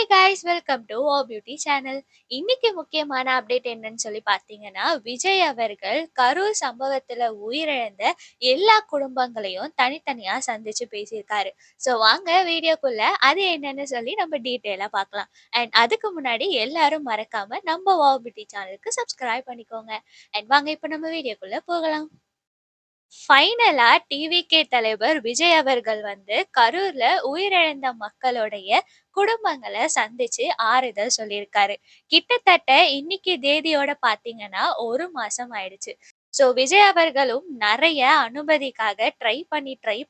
Guys welcome to oh beauty channel. இன்னைக்கு முக்கியமான update என்னன்னு சொல்லி பார்த்தீங்கன்னா, விஜய் அவர்கள் கரூர் சம்பவத்துல உயிரிழந்த எல்லா குடும்பங்களையும் தனித்தனியா சந்திச்சு பேசியிருக்காரு. ஸோ வாங்க வீடியோக்குள்ள அது என்னன்னு சொல்லி நம்ம டீட்டெயிலா பார்க்கலாம். அண்ட் அதுக்கு முன்னாடி எல்லாரும் மறக்காம நம்ம ஓ பியூட்டி சேனலுக்கு சப்ஸ்கிரைப் பண்ணிக்கோங்க. அண்ட் வாங்க இப்போ நம்ம வீடியோக்குள்ள போகலாம். ஃபைனலா டிவிகே தலைவர் விஜய் அவர்கள் வந்து கரூர்ல உயிரிழந்த மக்களுடைய குடும்பங்கள சந்திச்சு ஆறுதல் சொல்லியிருக்காரு. கிட்டத்தட்ட இன்னைக்கு தேதியோட பார்த்தீங்கன்னா 1 மாசம் ஆயிடுச்சு. ஸோ விஜய் அவர்களும் நெறைய அனுமதிக்காக ட்ரை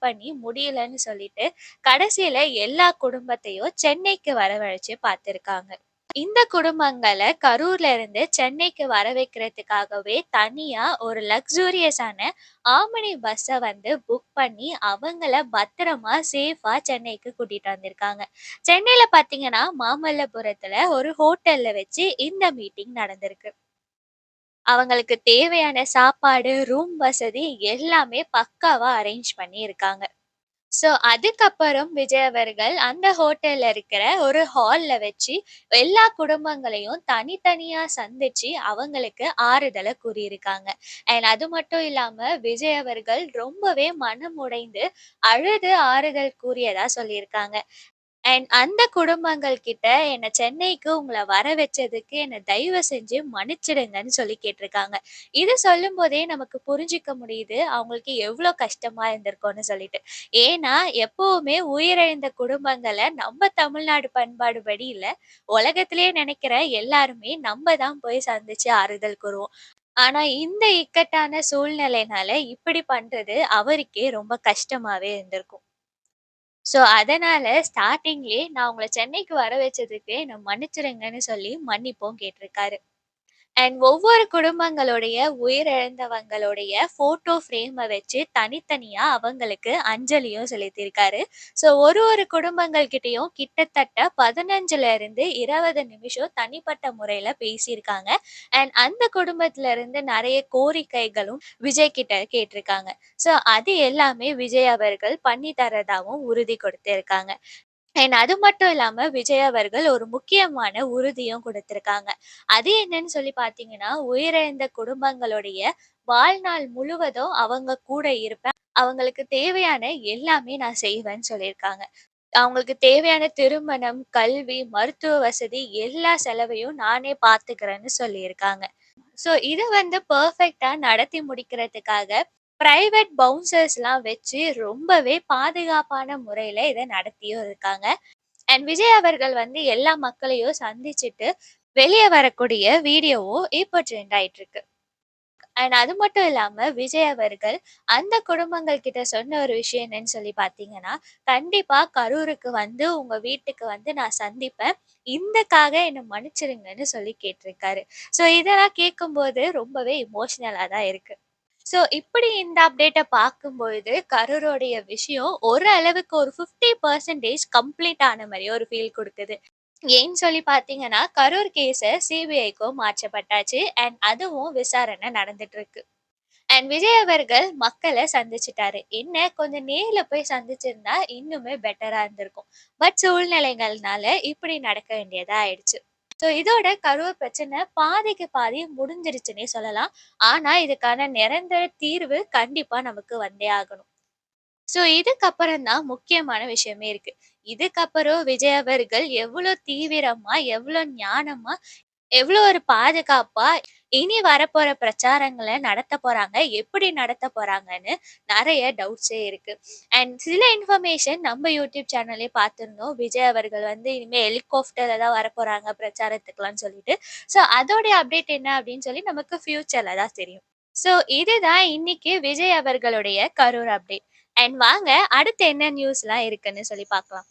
பண்ணி முடியலன்னு சொல்லிட்டு, கடைசியில எல்லா குடும்பத்தையும் சென்னைக்கு வரவழைச்சு பார்த்திருக்காங்க. இந்த குடும்பங்கள கரூர்ல இருந்து சென்னைக்கு வர வைக்கிறதுக்காகவே தனியா ஒரு லக்ஸூரியஸான ஆம்னி பஸ்ஸ வந்து புக் பண்ணி அவங்கள பத்திரமா சேஃபா சென்னைக்கு கூட்டிட்டு வந்திருக்காங்க. சென்னையில பார்த்தீங்கன்னா, மாமல்லபுரத்துல ஒரு ஹோட்டல்ல வச்சு இந்த மீட்டிங் நடந்திருக்கு. அவங்களுக்கு தேவையான சாப்பாடு, ரூம் வசதி எல்லாமே பக்காவா அரேஞ்ச் பண்ணி இருக்காங்க. ஸோ அதுக்கப்புறம் விஜய் அவர்கள் அந்த ஹோட்டல்ல இருக்கிற ஒரு ஹால்ல வச்சு எல்லா குடும்பங்களையும் தனித்தனியா சந்திச்சு அவங்களுக்கு ஆறுதல கூறியிருக்காங்க. அண்ட் அது மட்டும் இல்லாம விஜய் அவர்கள் ரொம்பவே மனம் உடைந்து அழுது ஆறுதல் கூறியதா சொல்லியிருக்காங்க. அண்ட் அந்த குடும்பங்கள் கிட்ட என்ன சென்னைக்கு உங்கள வர வச்சதுக்கு என்ன தயவு செஞ்சு மன்னிச்சிடுங்கன்னு சொல்லி கேட்டிருக்காங்க. இது சொல்லும்போதே நமக்கு புரிஞ்சுக்க முடியுது அவங்களுக்கு எவ்வளோ கஷ்டமா இருந்திருக்கும்னு சொல்லிட்டு. ஏன்னா எப்பவுமே உயிரிழந்த குடும்பங்கள நம்ம தமிழ்நாடு பண்பாடுபடி இல்ல, உலகத்திலேயே நினைக்கிற எல்லாருமே நம்ம தான் போய் சந்திச்சு ஆறுதல் கூறுவோம். ஆனா இந்த இக்கட்டான சூழ்நிலையினால இப்படி பண்றது அவருக்கே ரொம்ப கஷ்டமாவே இருந்திருக்கும். ஸோ, அதனால ஸ்டார்ட்டிங்லயே நான் உங்கள சென்னைக்கு வர வச்சதுக்கு என்ன மன்னிச்சுருங்கன்னு சொல்லி மன்னிப்பும் கேட்டிருக்காரு. அண்ட் ஒவ்வொரு குடும்பங்களுடைய உயிரிழந்தவங்களுடைய ஃபோட்டோ ஃப்ரேம வச்சு தனித்தனியா அவங்களுக்கு அஞ்சலியும் செலுத்தியிருக்காரு. ஸோ ஒரு குடும்பங்கள் கிட்டயும் கிட்டத்தட்ட 15ல இருந்து 20 நிமிஷம் தனிப்பட்ட முறையில பேசியிருக்காங்க. அண்ட் அந்த குடும்பத்துல இருந்து நெறைய கோரிக்கைகளும் விஜய் கிட்ட கேட்டிருக்காங்க. ஸோ அது எல்லாமே விஜய் அவர்கள் பண்ணி தர்றதாவும் உறுதி கொடுத்திருக்காங்க. அண்ட் அது மட்டும் இல்லாம விஜய் அவர்கள் ஒரு முக்கியமான உறுதியும் குடுத்திருக்காங்க. அது என்னன்னு சொல்லி பார்த்தீங்கன்னா, உயிரிழந்த குடும்பங்களுடைய வாழ்நாள் முழுவதும் அவங்க கூட இருப்பேன். அவங்களுக்கு தேவையான எல்லாமே நான் செய்வேன்னு சொல்லியிருக்காங்க. அவங்களுக்கு தேவையான திருமணம், கல்வி, மருத்துவ வசதி எல்லா செலவையும் நானே பார்த்துக்கிறேன்னு சொல்லியிருக்காங்க. ஸோ இத வந்து பெர்ஃபெக்ட்டா நடத்தி முடிக்கிறதுக்காக பிரைவேட் பவுன்சர்ஸ்லாம் வச்சு ரொம்பவே பாதுகாப்பான முறையில இத நடத்தியும் இருக்காங்க. அண்ட் விஜய் அவர்கள் வந்து எல்லா மக்களையும் சந்திச்சுட்டு வெளிய வரக்கூடிய வீடியோவும் இப்போ ட்ரெண்ட் ஆயிட்டு இருக்கு. அண்ட் அது மட்டும் இல்லாம விஜய் அவர்கள் அந்த குடும்பங்கள் கிட்ட சொன்ன ஒரு விஷயம் என்னன்னு சொல்லி பார்த்தீங்கன்னா, கண்டிப்பா கரூருக்கு வந்து உங்க வீட்டுக்கு வந்து நான் சந்திப்பேன். இதுக்காக என்ன மன்னிச்சிடுங்கன்னு சொல்லி கேட்டிருக்காரு. ஸோ இதெல்லாம் கேட்கும்போது ரொம்பவே எமோஷனலா தான் இருக்கு. ஸோ இப்படி இந்த அப்டேட்ட பார்க்கும்பொழுது, கரூருடைய விஷயம் ஓரளவுக்கு ஒரு 50% கம்ப்ளீட் ஆன மாரி ஒரு ஃபீல் குடுக்குது. ஏன்னு சொல்லி பார்த்தீங்கன்னா, கரூர் கேஸ சிபிஐக்கும் மாற்றப்பட்டாச்சு. அண்ட் அதுவும் விசாரணை நடந்துட்டு இருக்கு. அண்ட் விஜய் அவர்கள் மக்கள சந்திச்சுட்டாரு. என்ன கொஞ்சம் நேர்ல போய் சந்திச்சிருந்தா இன்னுமே பெட்டரா இருந்திருக்கும். பட் சூழ்நிலைகள்னால இப்படி நடக்க வேண்டியதா ஆயிடுச்சு. ஸோ இதோட கரூர் பிரச்சனை பாதிக்கு பாதி முடிஞ்சிருச்சுன்னே சொல்லலாம். ஆனா இதுக்கான நிரந்தர தீர்வு கண்டிப்பா நமக்கு வந்தே ஆகணும். ஸோ இதுக்கப்புறம் தான் முக்கியமான விஷயமே இருக்கு. இதுக்கப்புறம் விஜய் அவர்கள் எவ்வளோ தீவிரமா, எவ்வளோ ஞானமா, எவ்வளோ ஒரு பாதுகாப்பா இனி வரப்போற பிரச்சாரங்கள நடத்தப் போறாங்க, எப்படி நடத்தப் போறாங்கன்னு நெறைய டவுட்ஸே இருக்கு. அண்ட் சில இன்ஃபர்மேஷன் நம்ம யூடியூப் சேனல்லயே பார்த்திருந்தோம். விஜய் அவர்கள் வந்து இனிமே ஹெலிகாப்டர்ல தான் வரப்போறாங்க பிரச்சாரத்துக்குலாம்ன்னு சொல்லிட்டு. ஸோ அதோடைய அப்டேட் என்ன அப்படின்னு சொல்லி நமக்கு ஃபியூச்சர்ல தான் தெரியும். ஸோ இதுதான் இன்னைக்கு விஜய் அவர்களுடைய கரூர் அப்டேட். அண்ட் வாங்க அடுத்து என்ன நியூஸ்லாம் இருக்குன்னு சொல்லி பார்க்கலாம்.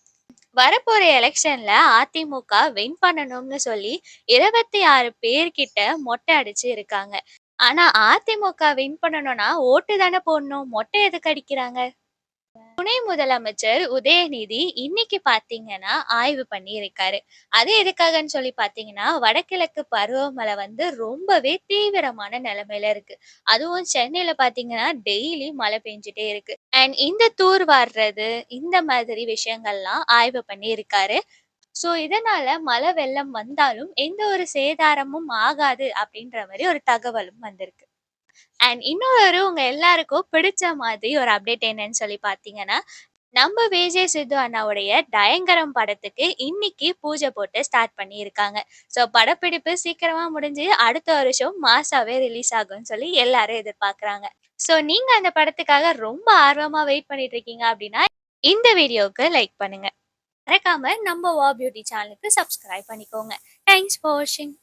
வரப்போற எலெக்ஷன்ல அதிமுக வின் பண்ணணும்னு சொல்லி 26 பேர்கிட்ட மொட்டை அடிச்சு இருக்காங்க. ஆனா அதிமுக வின் பண்ணணும்னா ஓட்டு தானே போடணும். மொட்டை எதுக்கு அடிக்கிறாங்க? துணை முதலமைச்சர் உதயநிதி இன்னைக்கு பார்த்தீங்கன்னா, ஆய்வு பண்ணியிருக்காரு. அது எதுக்காகன்னு சொல்லி பார்த்தீங்கன்னா, வடகிழக்கு பருவமழை வந்து ரொம்பவே தீவிரமான நிலைமையில இருக்கு. அதுவும் சென்னையில பார்த்தீங்கன்னா, டெய்லி மழை பெஞ்சுட்டே இருக்கு. அண்ட் இந்த தூர் வார்றது, இந்த மாதிரி விஷயங்கள்லாம் ஆய்வு பண்ணியிருக்காரு. ஸோ இதனால மழை வெள்ளம் வந்தாலும் எந்த ஒரு சேதாரமும் ஆகாது அப்படின்ற மாரி ஒரு தகவலும் வந்திருக்கு. அண்ட் இன்னொரு உங்க எல்லாருக்கும் பிடிச்ச மாதிரி ஒரு அப்டேட் என்னன்னு சொல்லி பார்த்தீங்கன்னா, நம்ம விஜய் சித்து அண்ணாவுடைய டயங்கரம் படத்துக்கு இன்னைக்கு பூஜை போட்டு ஸ்டார்ட் பண்ணியிருக்காங்க. ஸோ படப்பிடிப்பு சீக்கிரமா முடிஞ்சு அடுத்த வருஷம் மாஸாவே ரிலீஸ் ஆகும்னு சொல்லி எல்லாரும் எதிர்பார்க்குறாங்க. ஸோ நீங்க அந்த படத்துக்காக ரொம்ப ஆர்வமா வெயிட் பண்ணிட்டு இருக்கீங்க அப்படின்னா, இந்த வீடியோவுக்கு லைக் பண்ணுங்க. மறக்காம நம்ம வா பியூட்டி சேனலுக்கு சப்ஸ்கிரைப் பண்ணிக்கோங்க. தேங்க்ஸ் ஃபார் வாட்சிங்.